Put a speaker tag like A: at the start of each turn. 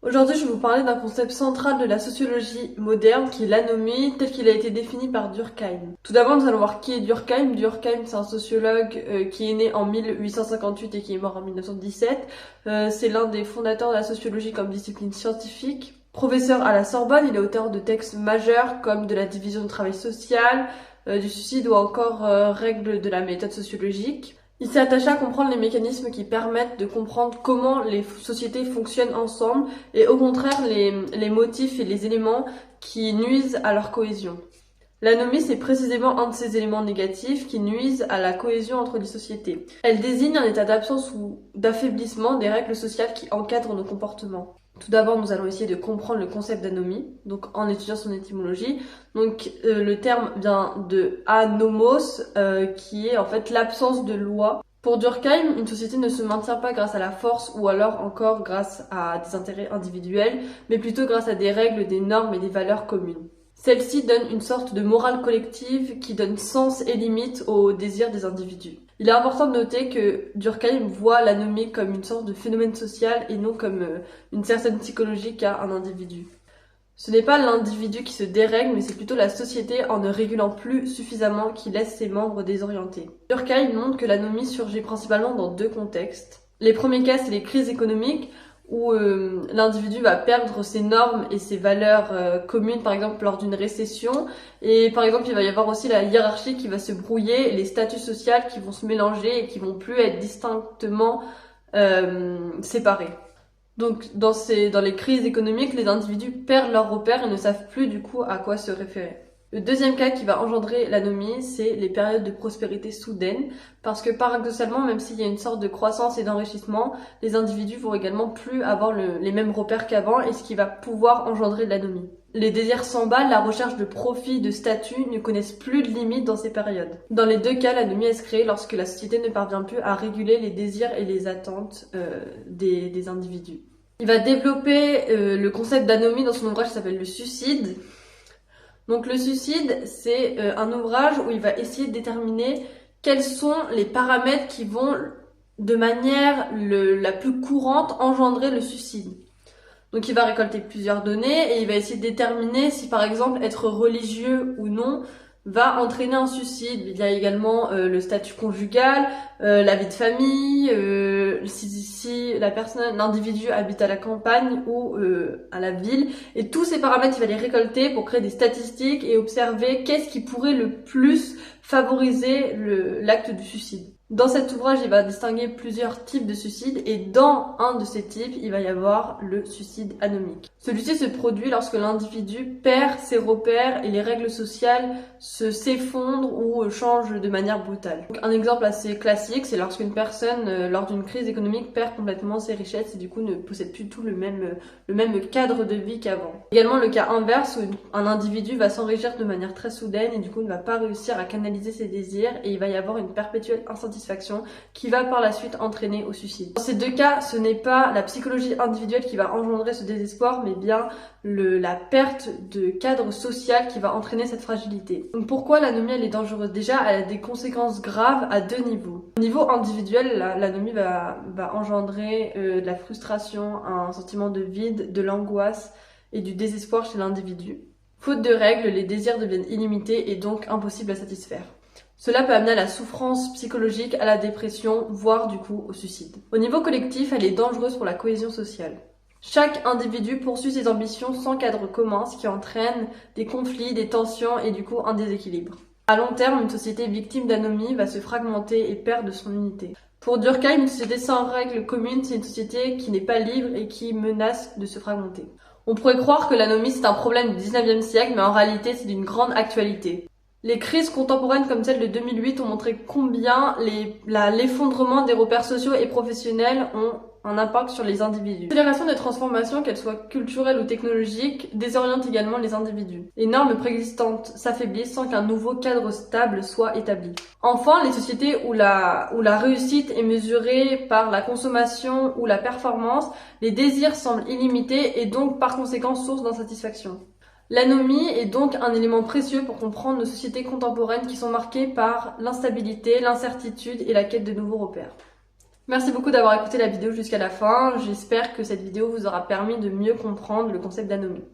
A: Aujourd'hui, je vais vous parler d'un concept central de la sociologie moderne qui est l'anomie tel qu'il a été défini par Durkheim. Tout d'abord, nous allons voir qui est Durkheim. Durkheim, c'est un sociologue qui est né en 1858 et qui est mort en 1917. C'est l'un des fondateurs de la sociologie comme discipline scientifique. Professeur à la Sorbonne, il est auteur de textes majeurs comme de la division du travail social, du suicide ou encore règles de la méthode sociologique. Il s'est attaché à comprendre les mécanismes qui permettent de comprendre comment les sociétés fonctionnent ensemble et au contraire les motifs et les éléments qui nuisent à leur cohésion. L'anomie, c'est précisément un de ces éléments négatifs qui nuisent à la cohésion entre les sociétés. Elle désigne un état d'absence ou d'affaiblissement des règles sociales qui encadrent nos comportements. Tout d'abord, nous allons essayer de comprendre le concept d'anomie, donc en étudiant son étymologie. Donc, le terme vient de anomos, qui est en fait l'absence de loi. Pour Durkheim, une société ne se maintient pas grâce à la force ou alors encore grâce à des intérêts individuels, mais plutôt grâce à des règles, des normes et des valeurs communes. Celle-ci donne une sorte de morale collective qui donne sens et limite aux désirs des individus. Il est important de noter que Durkheim voit l'anomie comme une sorte de phénomène social et non comme une certaine psychologie qu'a un individu. Ce n'est pas l'individu qui se dérègle, mais c'est plutôt la société en ne régulant plus suffisamment qui laisse ses membres désorientés. Durkheim montre que l'anomie surgit principalement dans deux contextes. Les premiers cas, c'est les crises économiques, où l'individu va perdre ses normes et ses valeurs communes, par exemple lors d'une récession. Et par exemple, il va y avoir aussi la hiérarchie qui va se brouiller, les statuts sociaux qui vont se mélanger et qui vont plus être distinctement séparés. Donc dans les crises économiques, les individus perdent leurs repères et ne savent plus du coup à quoi se référer. Le deuxième cas qui va engendrer l'anomie, c'est les périodes de prospérité soudaine, parce que paradoxalement, même s'il y a une sorte de croissance et d'enrichissement, les individus vont également plus avoir les mêmes repères qu'avant, et ce qui va pouvoir engendrer de l'anomie. Les désirs s'emballent, la recherche de profit, de statut ne connaissent plus de limites dans ces périodes. Dans les deux cas, l'anomie est créée lorsque la société ne parvient plus à réguler les désirs et les attentes des individus. Il va développer le concept d'anomie dans son ouvrage qui s'appelle Le Suicide. Donc le suicide, c'est un ouvrage où il va essayer de déterminer quels sont les paramètres qui vont, de manière la plus courante, engendrer le suicide. Donc il va récolter plusieurs données et il va essayer de déterminer si par exemple être religieux ou non va entraîner un suicide. Il y a également le statut conjugal, la vie de famille, si l'individu habite à la campagne ou à la ville. Et tous ces paramètres, il va les récolter pour créer des statistiques et observer qu'est-ce qui pourrait le plus favoriser l'acte du suicide. Dans cet ouvrage, il va distinguer plusieurs types de suicides et dans un de ces types, il va y avoir le suicide anomique. Celui-ci se produit lorsque l'individu perd ses repères et les règles sociales s'effondrent ou changent de manière brutale. Donc, un exemple assez classique, c'est lorsqu'une personne, lors d'une crise économique, perd complètement ses richesses et du coup ne possède plus tout le même cadre de vie qu'avant. Également le cas inverse où un individu va s'enrichir de manière très soudaine et du coup ne va pas réussir à canaliser ses désirs et il va y avoir une perpétuelle insatisfaction qui va par la suite entraîner au suicide. Dans ces deux cas, ce n'est pas la psychologie individuelle qui va engendrer ce désespoir, mais bien la perte de cadre social qui va entraîner cette fragilité. Donc pourquoi l'anomie elle est dangereuse? Déjà, elle a des conséquences graves à deux niveaux. Au niveau individuel, l'anomie va engendrer de la frustration, un sentiment de vide, de l'angoisse et du désespoir chez l'individu. Faute de règles, les désirs deviennent illimités et donc impossibles à satisfaire. Cela peut amener à la souffrance psychologique, à la dépression, voire du coup au suicide. Au niveau collectif, elle est dangereuse pour la cohésion sociale. Chaque individu poursuit ses ambitions sans cadre commun, ce qui entraîne des conflits, des tensions et du coup un déséquilibre. À long terme, une société victime d'anomie va se fragmenter et perdre son unité. Pour Durkheim, une société sans règles communes, c'est une société qui n'est pas libre et qui menace de se fragmenter. On pourrait croire que l'anomie c'est un problème du 19e siècle, mais en réalité c'est d'une grande actualité. Les crises contemporaines comme celle de 2008 ont montré combien l'effondrement des repères sociaux et professionnels ont un impact sur les individus. L'accélération des transformations, qu'elles soient culturelles ou technologiques, désoriente également les individus. Les normes préexistantes s'affaiblissent sans qu'un nouveau cadre stable soit établi. Enfin, les sociétés où la réussite est mesurée par la consommation ou la performance, les désirs semblent illimités et donc par conséquent source d'insatisfaction. L'anomie est donc un élément précieux pour comprendre nos sociétés contemporaines qui sont marquées par l'instabilité, l'incertitude et la quête de nouveaux repères. Merci beaucoup d'avoir écouté la vidéo jusqu'à la fin. J'espère que cette vidéo vous aura permis de mieux comprendre le concept d'anomie.